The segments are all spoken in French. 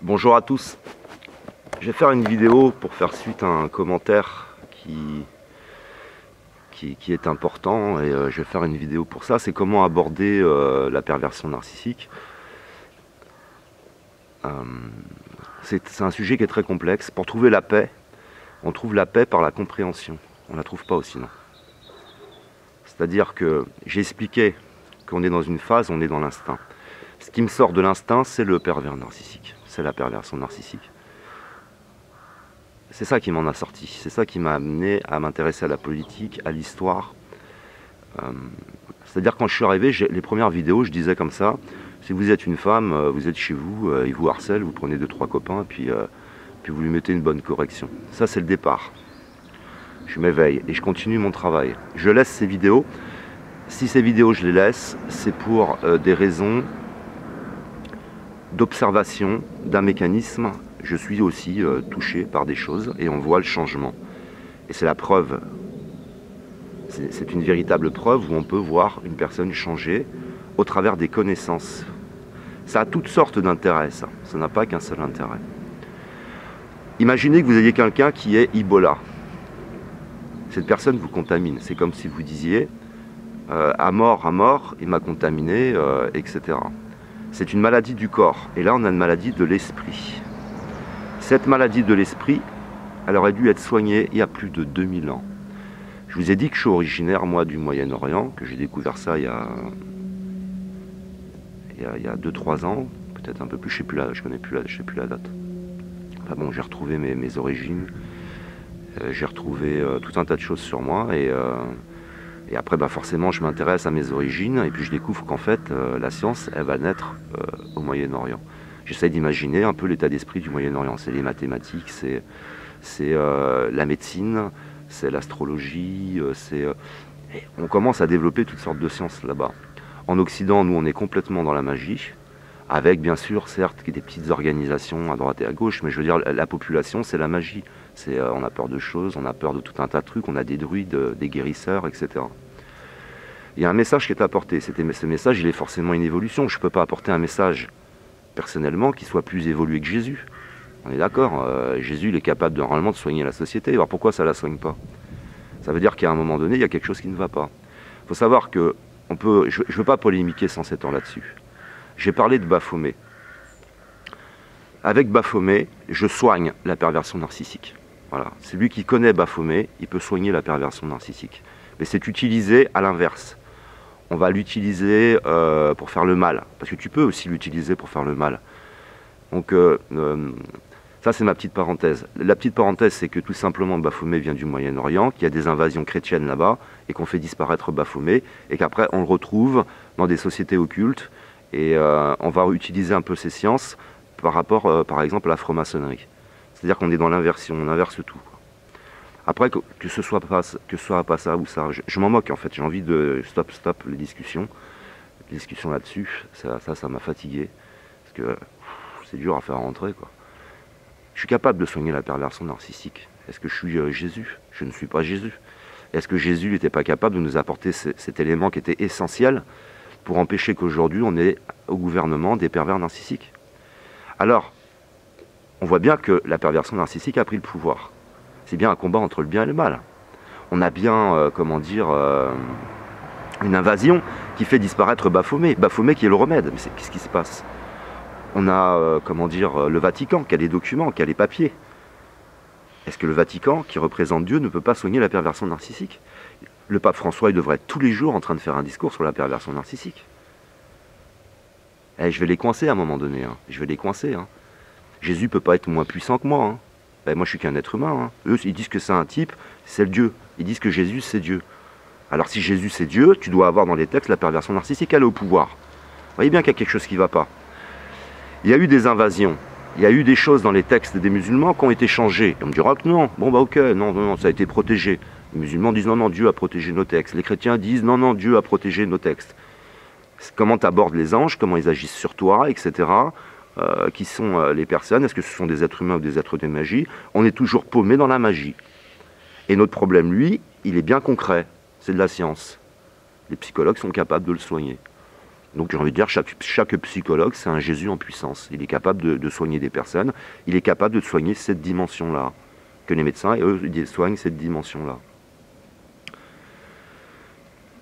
Bonjour à tous. Je vais faire une vidéo pour faire suite à un commentaire qui est important et je vais faire une vidéo pour ça. C'est comment aborder la perversion narcissique. C'est un sujet qui est très complexe. Pour trouver la paix, on trouve la paix par la compréhension. On ne la trouve pas sinon. C'est-à-dire que j'ai expliqué qu'on est dans une phase, on est dans l'instinct. Ce qui me sort de l'instinct, c'est le pervers narcissique. C'est la perversion narcissique. C'est ça qui m'en a sorti. C'est ça qui m'a amené à m'intéresser à la politique, à l'histoire. C'est-à-dire quand je suis arrivé, les premières vidéos, je disais comme ça, si vous êtes une femme, vous êtes chez vous, il vous harcèle, vous prenez 2-3 copains, puis vous lui mettez une bonne correction. Ça, c'est le départ. Je m'éveille et je continue mon travail. Je laisse ces vidéos. Si ces vidéos, je les laisse, c'est pour des raisons d'observation d'un mécanisme. Je suis aussi touché par des choses et on voit le changement. Et c'est la preuve. C'est une véritable preuve où on peut voir une personne changer au travers des connaissances. Ça a toutes sortes d'intérêts, ça. Ça n'a pas qu'un seul intérêt. Imaginez que vous ayez quelqu'un qui est Ebola. Cette personne vous contamine. C'est comme si vous disiez à mort, il m'a contaminé, etc. C'est une maladie du corps. Et là, on a une maladie de l'esprit. Cette maladie de l'esprit, elle aurait dû être soignée il y a plus de 2000 ans. Je vous ai dit que je suis originaire, moi, du Moyen-Orient, que j'ai découvert ça il y a 2-3 ans, peut-être un peu plus, je sais plus la date. Enfin bon, j'ai retrouvé mes origines, j'ai retrouvé tout un tas de choses sur moi, et après, forcément, je m'intéresse à mes origines, et puis je découvre qu'en fait, la science, elle va naître au Moyen-Orient. J'essaie d'imaginer un peu l'état d'esprit du Moyen-Orient. C'est les mathématiques, c'est la médecine, c'est l'astrologie, on commence à développer toutes sortes de sciences là-bas. En Occident, nous, on est complètement dans la magie, avec bien sûr, certes, des petites organisations à droite et à gauche, mais je veux dire, la population, c'est la magie. On a peur de choses, on a peur de tout un tas de trucs, on a des druides, des guérisseurs, etc. Il y a un message qui est apporté. Ce message, il est forcément une évolution. Je ne peux pas apporter un message personnellement qui soit plus évolué que Jésus. On est d'accord, Jésus il est capable normalement de soigner la société. Alors pourquoi ça ne la soigne pas? Ça veut dire qu'à un moment donné, il y a quelque chose qui ne va pas. Il faut savoir que je ne veux pas polémiquer sans s'étendre là-dessus. J'ai parlé de Baphomet. Avec Baphomet, je soigne la perversion narcissique. Voilà. Celui qui connaît Baphomet, il peut soigner la perversion narcissique. Mais c'est utilisé à l'inverse. On va l'utiliser pour faire le mal. Parce que tu peux aussi l'utiliser pour faire le mal. Donc, ça c'est ma petite parenthèse. La petite parenthèse, c'est que tout simplement Baphomet vient du Moyen-Orient, qu'il y a des invasions chrétiennes là-bas, et qu'on fait disparaître Baphomet, et qu'après on le retrouve dans des sociétés occultes, et on va utiliser un peu ces sciences par rapport, par exemple, à la franc-maçonnerie. C'est-à-dire qu'on est dans l'inversion, on inverse tout. Après, que ce soit pas ça ou ça, je m'en moque en fait, j'ai envie de stop les discussions là-dessus, ça m'a fatigué, parce que c'est dur à faire rentrer, quoi. Je suis capable de soigner la perversion narcissique. Est-ce que je suis Jésus? Je ne suis pas Jésus. Est-ce que Jésus n'était pas capable de nous apporter cet élément qui était essentiel pour empêcher qu'aujourd'hui on ait au gouvernement des pervers narcissiques? Alors, on voit bien que la perversion narcissique a pris le pouvoir. C'est bien un combat entre le bien et le mal. On a bien, une invasion qui fait disparaître Baphomet. Baphomet qui est le remède. Mais qu'est-ce qui se passe? On a, le Vatican qui a les documents, qui a les papiers. Est-ce que le Vatican, qui représente Dieu, ne peut pas soigner la perversion narcissique? Le pape François, il devrait être tous les jours en train de faire un discours sur la perversion narcissique. Je vais les coincer à un moment donné. Hein. Je vais les coincer. Hein. Jésus ne peut pas être moins puissant que moi. Hein. Moi, je suis qu'un être humain. Hein. Eux, ils disent que c'est un type, c'est le Dieu. Ils disent que Jésus, c'est Dieu. Alors, si Jésus, c'est Dieu, tu dois avoir dans les textes la perversion narcissique, elle est au pouvoir. Vous voyez bien qu'il y a quelque chose qui ne va pas. Il y a eu des invasions. Il y a eu des choses dans les textes des musulmans qui ont été changées. Et on me dira que non. Bon, ok, non, ça a été protégé. Les musulmans disent non, Dieu a protégé nos textes. Les chrétiens disent non, Dieu a protégé nos textes. Comment tu abordes les anges, comment ils agissent sur toi, etc. Qui sont les personnes, est-ce que ce sont des êtres humains ou des êtres de magie? On est toujours paumé dans la magie. Et notre problème, lui, il est bien concret, c'est de la science. Les psychologues sont capables de le soigner. Donc j'ai envie de dire, chaque psychologue, c'est un Jésus en puissance. Il est capable de soigner des personnes, il est capable de soigner cette dimension-là. Que les médecins, eux, ils soignent cette dimension-là.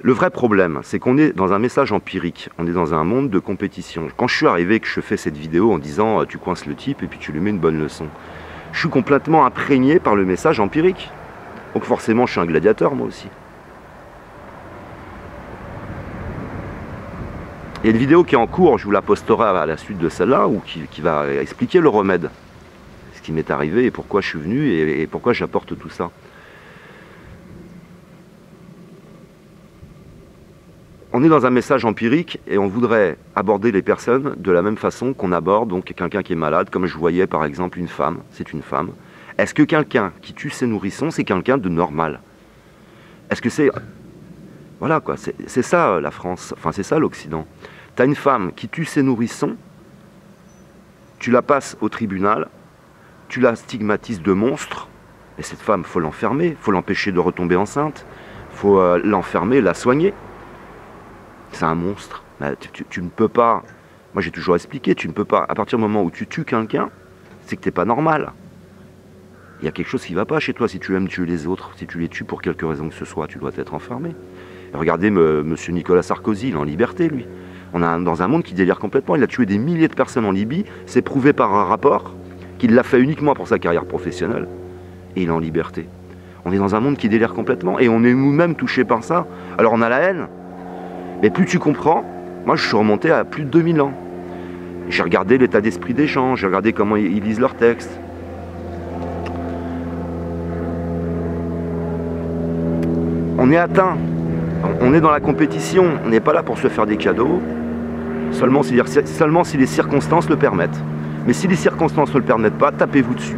Le vrai problème, c'est qu'on est dans un message empirique, on est dans un monde de compétition. Quand je suis arrivé, que je fais cette vidéo en disant tu coinces le type et puis tu lui mets une bonne leçon, je suis complètement imprégné par le message empirique. Donc forcément, je suis un gladiateur, moi aussi. Il y a une vidéo qui est en cours, je vous la posterai à la suite de celle-là, ou qui va expliquer le remède. Ce qui m'est arrivé et pourquoi je suis venu et pourquoi j'apporte tout ça. On est dans un message empirique et on voudrait aborder les personnes de la même façon qu'on aborde donc quelqu'un qui est malade, comme je voyais par exemple une femme, c'est une femme. Est-ce que quelqu'un qui tue ses nourrissons, c'est quelqu'un de normal? Est-ce que c'est... Voilà quoi, c'est ça la France, enfin c'est ça l'Occident. Tu as une femme qui tue ses nourrissons, tu la passes au tribunal, tu la stigmatises de monstre, et cette femme, il faut l'enfermer, il faut l'empêcher de retomber enceinte, il faut l'enfermer, la soigner. C'est un monstre. Tu ne peux pas, moi j'ai toujours expliqué, tu ne peux pas, à partir du moment où tu tues quelqu'un, c'est que tu n'es pas normal. Il y a quelque chose qui ne va pas chez toi si tu aimes tuer les autres, si tu les tues pour quelque raison que ce soit, tu dois être enfermé. Et regardez monsieur Nicolas Sarkozy, il est en liberté lui. On est dans un monde qui délire complètement, il a tué des milliers de personnes en Libye, c'est prouvé par un rapport qu'il l'a fait uniquement pour sa carrière professionnelle, et il est en liberté. On est dans un monde qui délire complètement, et on est nous-mêmes touchés par ça. Alors on a la haine. Et plus tu comprends, moi je suis remonté à plus de 2000 ans. J'ai regardé l'état d'esprit des gens, j'ai regardé comment ils lisent leurs textes. On est atteint, on est dans la compétition, on n'est pas là pour se faire des cadeaux, seulement si les circonstances le permettent. Mais si les circonstances ne le permettent pas, tapez-vous dessus.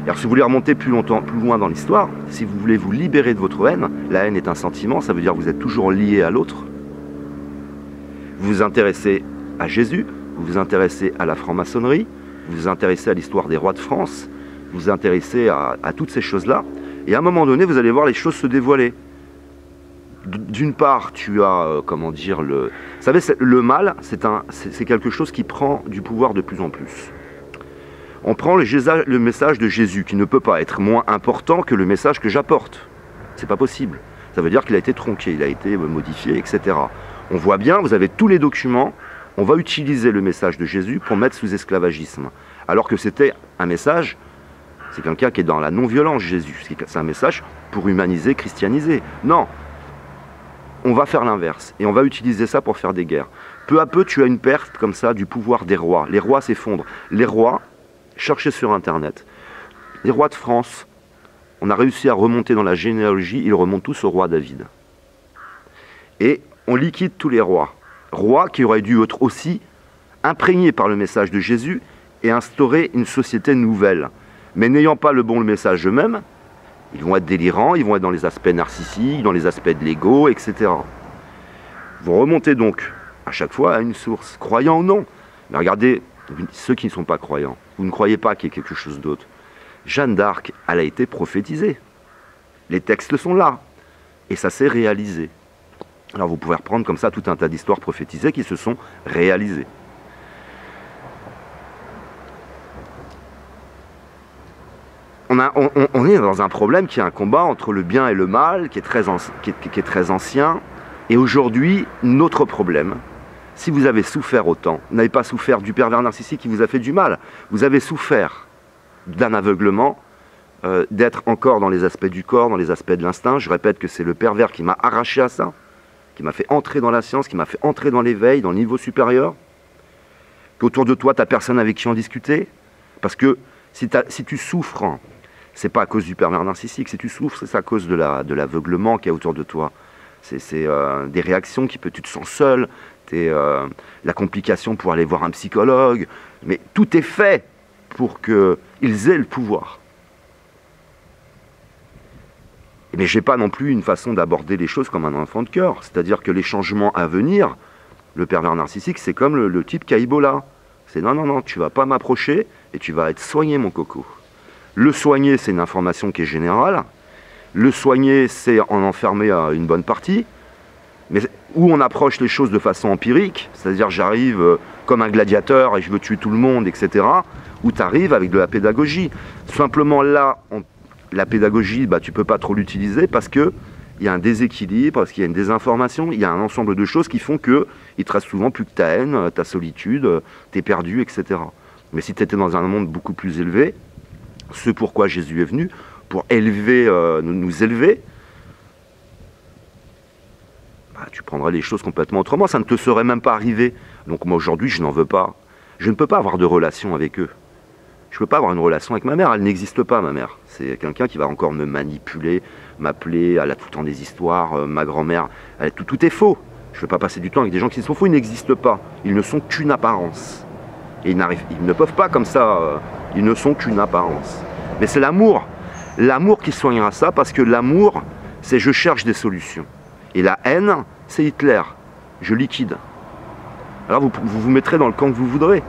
Alors si vous voulez remonter plus loin dans l'histoire, si vous voulez vous libérer de votre haine, la haine est un sentiment, ça veut dire que vous êtes toujours lié à l'autre. Vous vous intéressez à Jésus, vous vous intéressez à la franc-maçonnerie, vous vous intéressez à l'histoire des rois de France, vous vous intéressez à toutes ces choses-là, et à un moment donné, vous allez voir les choses se dévoiler. D'une part, tu as, comment dire, vous savez, le mal, c'est quelque chose qui prend du pouvoir de plus en plus. On prend le message de Jésus, qui ne peut pas être moins important que le message que j'apporte. C'est pas possible. Ça veut dire qu'il a été tronqué, il a été modifié, etc. On voit bien, vous avez tous les documents, on va utiliser le message de Jésus pour mettre sous esclavagisme. Alors que c'était un message, c'est quelqu'un qui est dans la non-violence, Jésus. C'est un message pour humaniser, christianiser. Non, on va faire l'inverse et on va utiliser ça pour faire des guerres. Peu à peu, tu as une perte comme ça du pouvoir des rois. Les rois s'effondrent. Les rois, cherchez sur Internet, les rois de France, on a réussi à remonter dans la généalogie, ils remontent tous au roi David. Et on liquide tous les rois. Rois qui auraient dû être aussi imprégnés par le message de Jésus et instaurer une société nouvelle. Mais n'ayant pas le bon message eux-mêmes, ils vont être délirants, ils vont être dans les aspects narcissiques, dans les aspects de l'ego, etc. Vous remontez donc à chaque fois à une source, croyant ou non. Mais regardez, ceux qui ne sont pas croyants, vous ne croyez pas qu'il y ait quelque chose d'autre. Jeanne d'Arc, elle a été prophétisée. Les textes sont là. Et ça s'est réalisé. Alors vous pouvez reprendre comme ça tout un tas d'histoires prophétisées qui se sont réalisées. On est dans un problème qui est un combat entre le bien et le mal, qui est très ancien. Et aujourd'hui, notre problème, si vous avez souffert autant, vous n'avez pas souffert du pervers narcissique qui vous a fait du mal, vous avez souffert d'un aveuglement, d'être encore dans les aspects du corps, dans les aspects de l'instinct. Je répète que c'est le pervers qui m'a arraché à ça, qui m'a fait entrer dans la science, qui m'a fait entrer dans l'éveil, dans le niveau supérieur, qu'autour de toi, tu n'as personne avec qui en discuter. Parce que si tu souffres, c'est pas à cause du pervers narcissique, si tu souffres, c'est à cause de l'aveuglement qu'il y a autour de toi. C'est des réactions tu te sens seul, la complication pour aller voir un psychologue, mais tout est fait pour qu'ils aient le pouvoir. Mais je n'ai pas non plus une façon d'aborder les choses comme un enfant de cœur. C'est-à-dire que les changements à venir, le pervers narcissique, c'est comme le type qui a Ebola. C'est non, non, non, tu ne vas pas m'approcher et tu vas être soigné, mon coco. Le soigner, c'est une information qui est générale. Le soigner, c'est en enfermer une bonne partie. Mais Ou on approche les choses de façon empirique, c'est-à-dire j'arrive comme un gladiateur et je veux tuer tout le monde, etc. Ou tu arrives avec de la pédagogie. Simplement là, la pédagogie, bah, tu ne peux pas trop l'utiliser parce qu'il y a un déséquilibre, parce qu'il y a une désinformation, il y a un ensemble de choses qui font qu'il te reste souvent plus que ta haine, ta solitude, t'es perdu, etc. Mais si tu étais dans un monde beaucoup plus élevé, ce pourquoi Jésus est venu, pour élever, nous élever, bah, tu prendrais les choses complètement autrement, ça ne te serait même pas arrivé. Donc moi aujourd'hui, je n'en veux pas. Je ne peux pas avoir de relation avec eux. Je ne peux pas avoir une relation avec ma mère, elle n'existe pas, ma mère. C'est quelqu'un qui va encore me manipuler, m'appeler, elle a tout le temps des histoires, ma grand-mère, tout est faux. Je ne veux pas passer du temps avec des gens qui sont faux, ils n'existent pas. Ils ne sont qu'une apparence. Et ils ne peuvent pas comme ça, ils ne sont qu'une apparence. Mais c'est l'amour qui soignera ça, parce que l'amour, c'est je cherche des solutions. Et la haine, c'est Hitler, je liquide. Alors vous mettrez dans le camp que vous voudrez.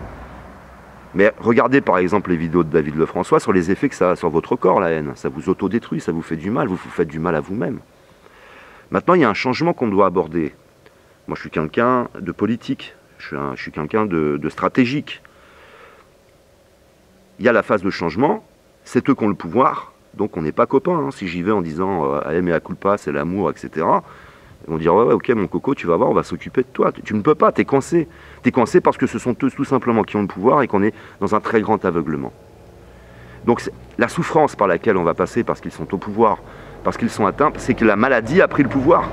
Mais regardez par exemple les vidéos de David Lefrançois sur les effets que ça a sur votre corps, la haine. Ça vous autodétruit, ça vous fait du mal, vous faites du mal à vous-même. Maintenant, il y a un changement qu'on doit aborder. Moi, je suis quelqu'un de politique, je suis quelqu'un de stratégique. Il y a la phase de changement, c'est eux qui ont le pouvoir, donc on n'est pas copains. Hein. Si j'y vais en disant « Allez, mea culpa, c'est l'amour, etc. » Ils vont dire ouais, ok mon coco, tu vas voir, on va s'occuper de toi. Tu ne peux pas, t'es coincé. T'es coincé parce que ce sont eux tout simplement qui ont le pouvoir et qu'on est dans un très grand aveuglement. Donc la souffrance par laquelle on va passer parce qu'ils sont au pouvoir, parce qu'ils sont atteints, c'est que la maladie a pris le pouvoir.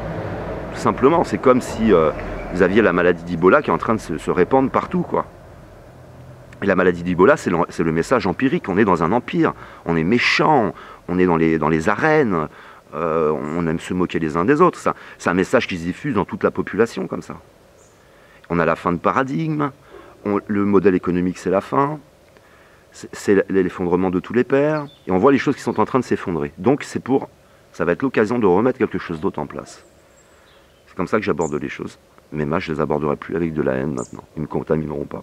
Tout simplement, c'est comme si vous aviez la maladie d'Ebola qui est en train de se répandre partout, quoi. Et la maladie d'Ebola, c'est le message empirique. On est dans un empire, on est méchant, on est dans les arènes. On aime se moquer les uns des autres. C'est un message qui se diffuse dans toute la population comme ça. On a la fin de paradigme, le modèle économique c'est la fin, c'est l'effondrement de tous les pères, et on voit les choses qui sont en train de s'effondrer. Donc ça va être l'occasion de remettre quelque chose d'autre en place. C'est comme ça que j'aborde les choses. Mes matchs, je les aborderai plus avec de la haine maintenant. Ils ne me contamineront pas.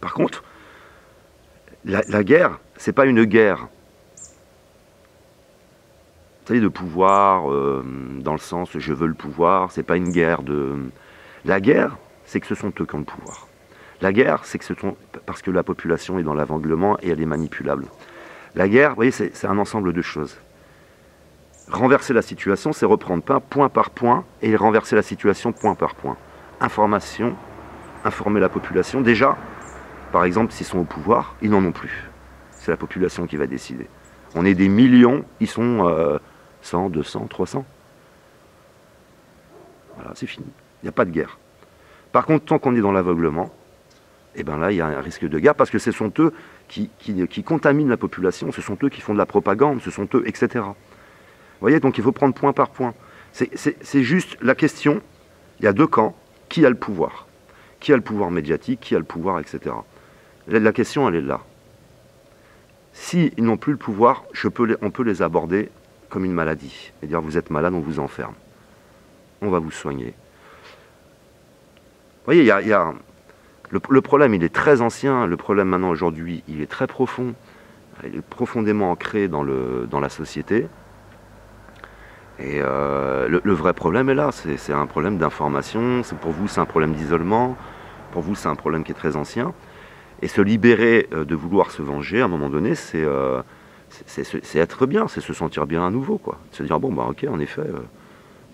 Par contre, la guerre, c'est pas une guerre. Vous savez, de pouvoir, dans le sens je veux le pouvoir, c'est pas une guerre de. La guerre, c'est que ce sont eux qui ont le pouvoir. La guerre, c'est que parce que la population est dans l'aveuglement et elle est manipulable. La guerre, vous voyez, c'est un ensemble de choses. Renverser la situation, c'est reprendre point par point et renverser la situation point par point. Information, informer la population. Déjà, par exemple, s'ils sont au pouvoir, ils n'en ont plus. C'est la population qui va décider. On est des millions, ils sont 100, 200, 300. Voilà, c'est fini. Il n'y a pas de guerre. Par contre, tant qu'on est dans l'aveuglement, eh ben là, il y a un risque de guerre parce que ce sont eux qui contaminent la population, ce sont eux qui font de la propagande, ce sont eux, etc. Vous voyez, donc il faut prendre point par point. C'est juste la question, il y a deux camps, qui a le pouvoir? Qui a le pouvoir médiatique, qui a le pouvoir, etc. La question, elle est là. S'ils n'ont plus le pouvoir, on peut les aborder comme une maladie. Et dire, vous êtes malade, on vous enferme. On va vous soigner. Vous voyez, le problème, il est très ancien. Le problème, maintenant, aujourd'hui, il est très profond. Il est profondément ancré dans la société. Et le vrai problème est là. C'est un problème d'information. Pour vous, c'est un problème d'isolement. Pour vous, c'est un problème qui est très ancien. Et se libérer de vouloir se venger, à un moment donné, c'est être bien, c'est se sentir bien à nouveau, quoi. Se dire, bon, bah ok, en effet,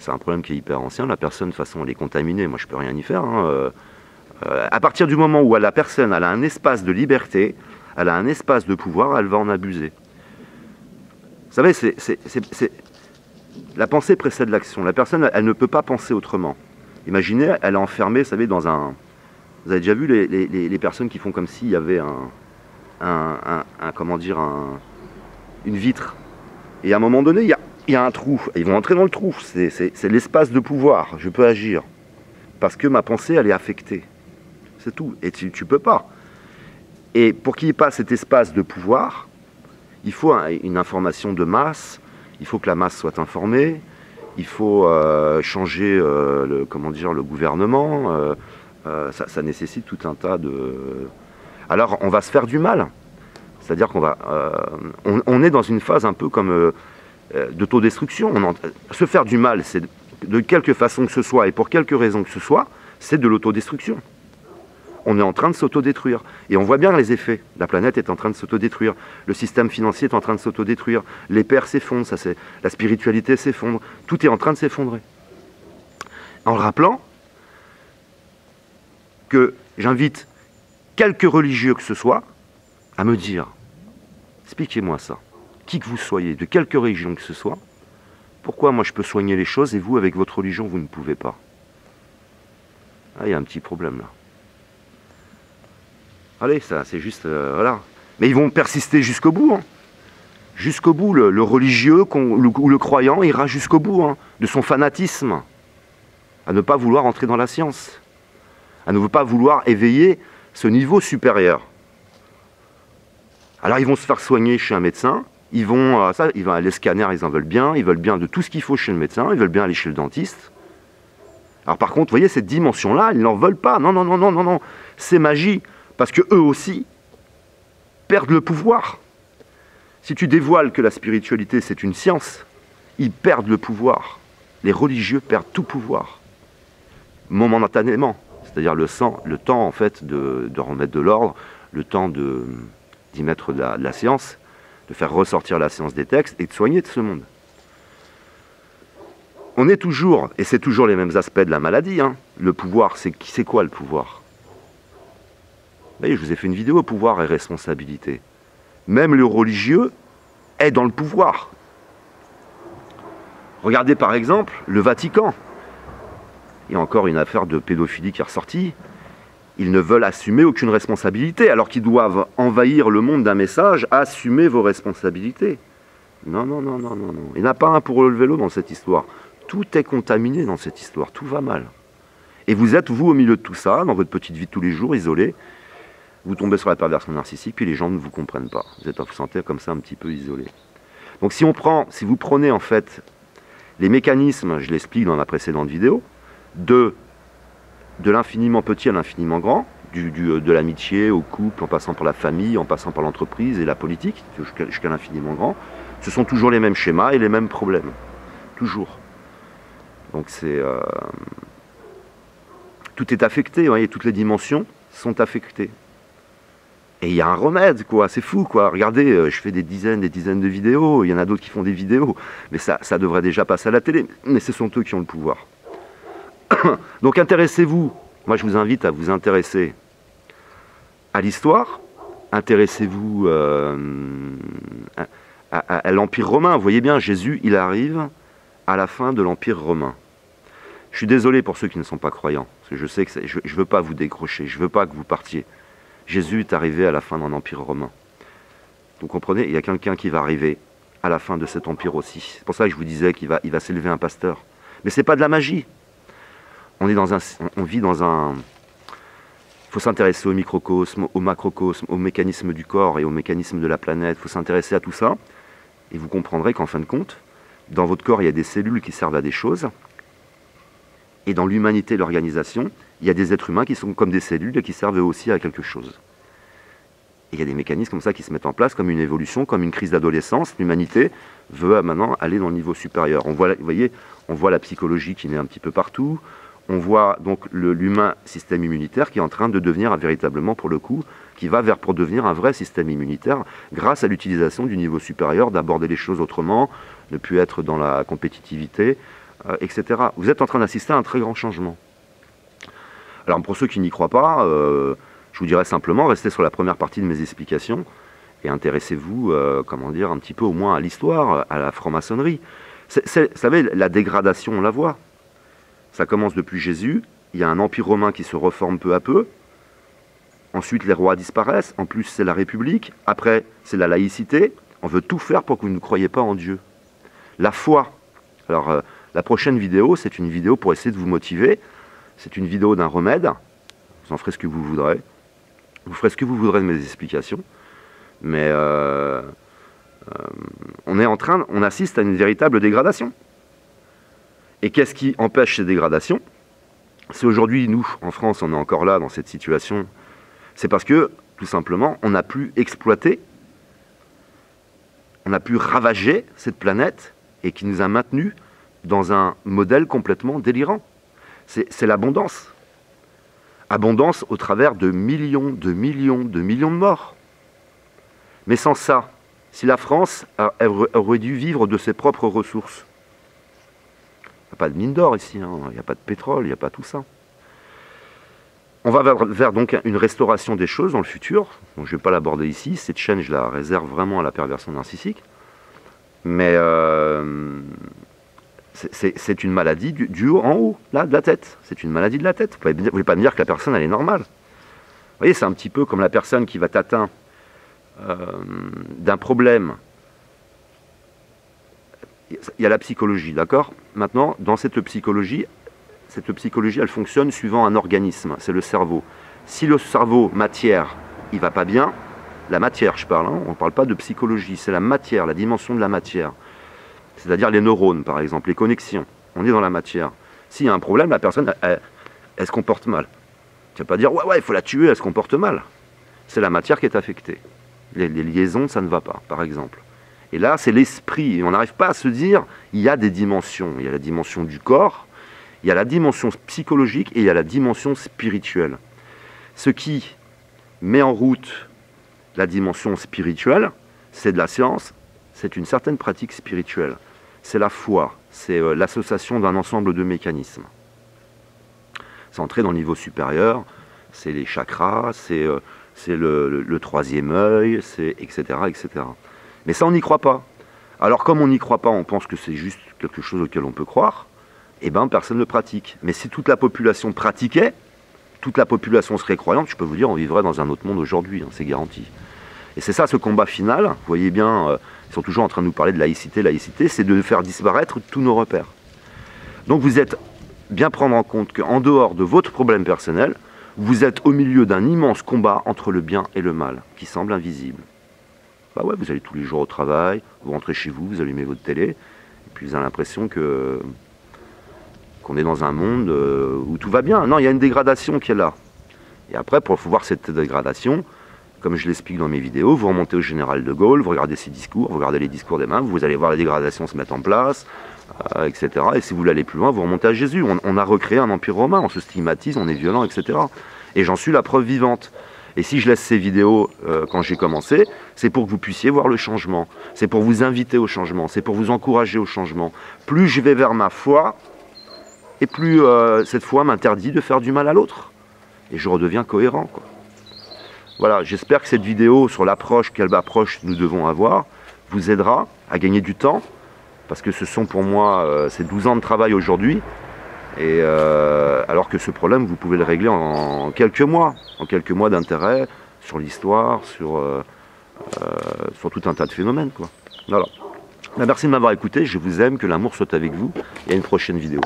c'est un problème qui est hyper ancien, la personne, de toute façon, elle est contaminée, moi je peux rien y faire. Hein. À partir du moment où la personne elle a un espace de liberté, elle a un espace de pouvoir, elle va en abuser. Vous savez, la pensée précède l'action. La personne, elle ne peut pas penser autrement. Imaginez, elle est enfermée, vous savez, dans un... Vous avez déjà vu les personnes qui font comme s'il y avait une vitre. Et à un moment donné, il y a un trou. Et ils vont entrer dans le trou. C'est l'espace de pouvoir. Je peux agir. Parce que ma pensée, elle est affectée. C'est tout. Et tu peux pas. Et pour qu'il n'y ait pas cet espace de pouvoir, il faut une information de masse. Il faut que la masse soit informée. Il faut changer le gouvernement. Ça nécessite tout un tas de... Alors, on va se faire du mal. C'est-à-dire qu'on va... on est dans une phase un peu comme d'autodestruction. Se faire du mal, c'est de quelque façon que ce soit et pour quelque raison que ce soit, c'est de l'autodestruction. On est en train de s'autodétruire. Et on voit bien les effets. La planète est en train de s'autodétruire. Le système financier est en train de s'autodétruire. Les pères s'effondrent, la spiritualité s'effondre. Tout est en train de s'effondrer. En rappelant que j'invite quelque religieux que ce soit à me dire, expliquez-moi ça, qui que vous soyez, de quelque religion que ce soit, pourquoi moi je peux soigner les choses et vous, avec votre religion, vous ne pouvez pas? Ah, il y a un petit problème là. Allez, ça, c'est juste... voilà. Mais ils vont persister jusqu'au bout. Hein. Jusqu'au bout. Le religieux ou le croyant ira jusqu'au bout hein, de son fanatisme. À ne pas vouloir entrer dans la science. À ne pas vouloir éveiller ce niveau supérieur. Alors ils vont se faire soigner chez un médecin. Ils vont les scanners, ils en veulent bien. Ils veulent bien de tout ce qu'il faut chez le médecin. Ils veulent bien aller chez le dentiste. Alors par contre, vous voyez, cette dimension-là, ils n'en veulent pas. Non, non, non, non, non, non. C'est magie. Parce qu'eux aussi perdent le pouvoir. Si tu dévoiles que la spiritualité c'est une science, ils perdent le pouvoir. Les religieux perdent tout pouvoir. Momentanément. C'est-à-dire le temps en fait de remettre de l'ordre, le temps d'y mettre de la science, de faire ressortir la science des textes et de soigner de ce monde. On est toujours, et c'est toujours les mêmes aspects de la maladie, hein. Le pouvoir, c'est quoi le pouvoir ? Vous voyez, je vous ai fait une vidéo, pouvoir et responsabilité. Même le religieux est dans le pouvoir. Regardez par exemple le Vatican. Il y a encore une affaire de pédophilie qui est ressortie. Ils ne veulent assumer aucune responsabilité, alors qu'ils doivent envahir le monde d'un message, assumez vos responsabilités. Non, non, non, non, non, non. Il n'y en a pas un pour relever l'eau dans cette histoire. Tout est contaminé dans cette histoire, tout va mal. Et vous êtes, vous, au milieu de tout ça, dans votre petite vie de tous les jours, isolé. Vous tombez sur la perversion narcissique, puis les gens ne vous comprennent pas. Vous vous sentez comme ça un petit peu isolé. Donc si vous prenez en fait les mécanismes, je l'explique dans la précédente vidéo, de l'infiniment petit à l'infiniment grand, de l'amitié au couple, en passant par la famille, en passant par l'entreprise et la politique, jusqu'à l'infiniment grand, ce sont toujours les mêmes schémas et les mêmes problèmes. Toujours. Donc tout est affecté, vous voyez, toutes les dimensions sont affectées. Et il y a un remède, quoi, c'est fou, quoi. Regardez, je fais des dizaines de vidéos, il y en a d'autres qui font des vidéos, mais ça devrait déjà passer à la télé. Mais ce sont eux qui ont le pouvoir. Donc intéressez-vous, moi je vous invite à vous intéresser à l'histoire, intéressez-vous à l'Empire romain. Vous voyez bien, Jésus, il arrive à la fin de l'Empire romain. Je suis désolé pour ceux qui ne sont pas croyants, parce que je sais que je ne veux pas vous décrocher, je ne veux pas que vous partiez. Jésus est arrivé à la fin d'un empire romain. Vous comprenez, il y a quelqu'un qui va arriver à la fin de cet empire aussi. C'est pour ça que je vous disais qu'il va s'élever un pasteur. Mais ce n'est pas de la magie. On vit dans un... Il faut s'intéresser au microcosme, au macrocosme, au mécanisme du corps et au mécanisme de la planète. Il faut s'intéresser à tout ça. Et vous comprendrez qu'en fin de compte, dans votre corps, il y a des cellules qui servent à des choses. Et dans l'humanité, l'organisation, il y a des êtres humains qui sont comme des cellules et qui servent eux aussi à quelque chose. Et il y a des mécanismes comme ça qui se mettent en place, comme une évolution, comme une crise d'adolescence. L'humanité veut maintenant aller dans le niveau supérieur. Vous voyez, on voit la psychologie qui naît un petit peu partout. On voit donc l'humain système immunitaire qui est en train de devenir véritablement, pour le coup, qui va pour devenir un vrai système immunitaire grâce à l'utilisation du niveau supérieur, d'aborder les choses autrement, ne plus être dans la compétitivité, etc. Vous êtes en train d'assister à un très grand changement. Alors pour ceux qui n'y croient pas, je vous dirais simplement, restez sur la première partie de mes explications et intéressez-vous, un petit peu au moins à l'histoire, à la franc-maçonnerie. Vous savez, la dégradation, on la voit. Ça commence depuis Jésus, il y a un empire romain qui se reforme peu à peu, ensuite les rois disparaissent, en plus c'est la République, après c'est la laïcité, on veut tout faire pour que vous ne croyiez pas en Dieu. La foi. Alors la prochaine vidéo, c'est une vidéo pour essayer de vous motiver, c'est une vidéo d'un remède, vous en ferez ce que vous voudrez, vous ferez ce que vous voudrez de mes explications, mais on assiste à une véritable dégradation. Et qu'est-ce qui empêche ces dégradations? Si aujourd'hui, nous, en France, on est encore là, dans cette situation, c'est parce que, tout simplement, on n'a plus exploité, on a pu ravager cette planète et qui nous a maintenus dans un modèle complètement délirant. C'est l'abondance. Abondance au travers de millions, de millions, de millions de morts. Mais sans ça, si la France aurait dû vivre de ses propres ressources, il n'y a pas de mine d'or ici, hein, il n'y a pas de pétrole, il n'y a pas tout ça. On va vers donc une restauration des choses dans le futur. Donc, je ne vais pas l'aborder ici, cette chaîne je la réserve vraiment à la perversion narcissique. Mais c'est une maladie du haut en haut, là, de la tête. C'est une maladie de la tête. Vous ne pouvez pas me dire que la personne, elle est normale. Vous voyez, c'est un petit peu comme la personne qui va t'atteindre d'un problème. Il y a la psychologie, d'accord? Maintenant, dans cette psychologie, elle fonctionne suivant un organisme, c'est le cerveau. Si le cerveau, matière, il va pas bien, la matière, je parle, hein, on ne parle pas de psychologie, c'est la matière, la dimension de la matière. C'est-à-dire les neurones, par exemple, les connexions. On est dans la matière. S'il y a un problème, la personne, elle se comporte mal. Tu ne vas pas dire, ouais, il faut la tuer, elle se comporte mal. C'est la matière qui est affectée. Les liaisons, ça ne va pas, par exemple. Et là, c'est l'esprit. Et on n'arrive pas à se dire, il y a des dimensions. Il y a la dimension du corps, il y a la dimension psychologique et il y a la dimension spirituelle. Ce qui met en route la dimension spirituelle, c'est de la science, c'est une certaine pratique spirituelle. C'est la foi, c'est l'association d'un ensemble de mécanismes. C'est entrer dans le niveau supérieur, c'est les chakras, c'est le troisième œil, etc., etc. Mais ça, on n'y croit pas. Alors, comme on n'y croit pas, on pense que c'est juste quelque chose auquel on peut croire, eh bien, personne ne le pratique. Mais si toute la population pratiquait, toute la population serait croyante, je peux vous dire, on vivrait dans un autre monde aujourd'hui, hein, c'est garanti. Et c'est ça, ce combat final, vous voyez bien, ils sont toujours en train de nous parler de laïcité, c'est de faire disparaître tous nos repères. Donc vous êtes bien prendre en compte qu'en dehors de votre problème personnel, vous êtes au milieu d'un immense combat entre le bien et le mal, qui semble invisible. Bah ouais, vous allez tous les jours au travail, vous rentrez chez vous, vous allumez votre télé, et puis vous avez l'impression qu'on est dans un monde où tout va bien. Non, il y a une dégradation qui est là. Et après, pour voir cette dégradation, comme je l'explique dans mes vidéos, vous remontez au général de Gaulle, vous regardez ses discours, vous regardez les discours des mêmes, vous allez voir la dégradation se mettre en place, etc. Et si vous voulez aller plus loin, vous remontez à Jésus. On a recréé un empire romain, on se stigmatise, on est violent, etc. Et j'en suis la preuve vivante. Et si je laisse ces vidéos quand j'ai commencé, c'est pour que vous puissiez voir le changement. C'est pour vous inviter au changement, c'est pour vous encourager au changement. Plus je vais vers ma foi, et plus cette foi m'interdit de faire du mal à l'autre. Et je redeviens cohérent, quoi. Voilà, j'espère que cette vidéo sur l'approche, quelle approche nous devons avoir, vous aidera à gagner du temps, parce que ce sont pour moi, c'est 12 ans de travail aujourd'hui, et alors que ce problème, vous pouvez le régler en quelques mois d'intérêt sur l'histoire, sur tout un tas de phénomènes, quoi. Voilà. Merci de m'avoir écouté, je vous aime, que l'amour soit avec vous, et à une prochaine vidéo.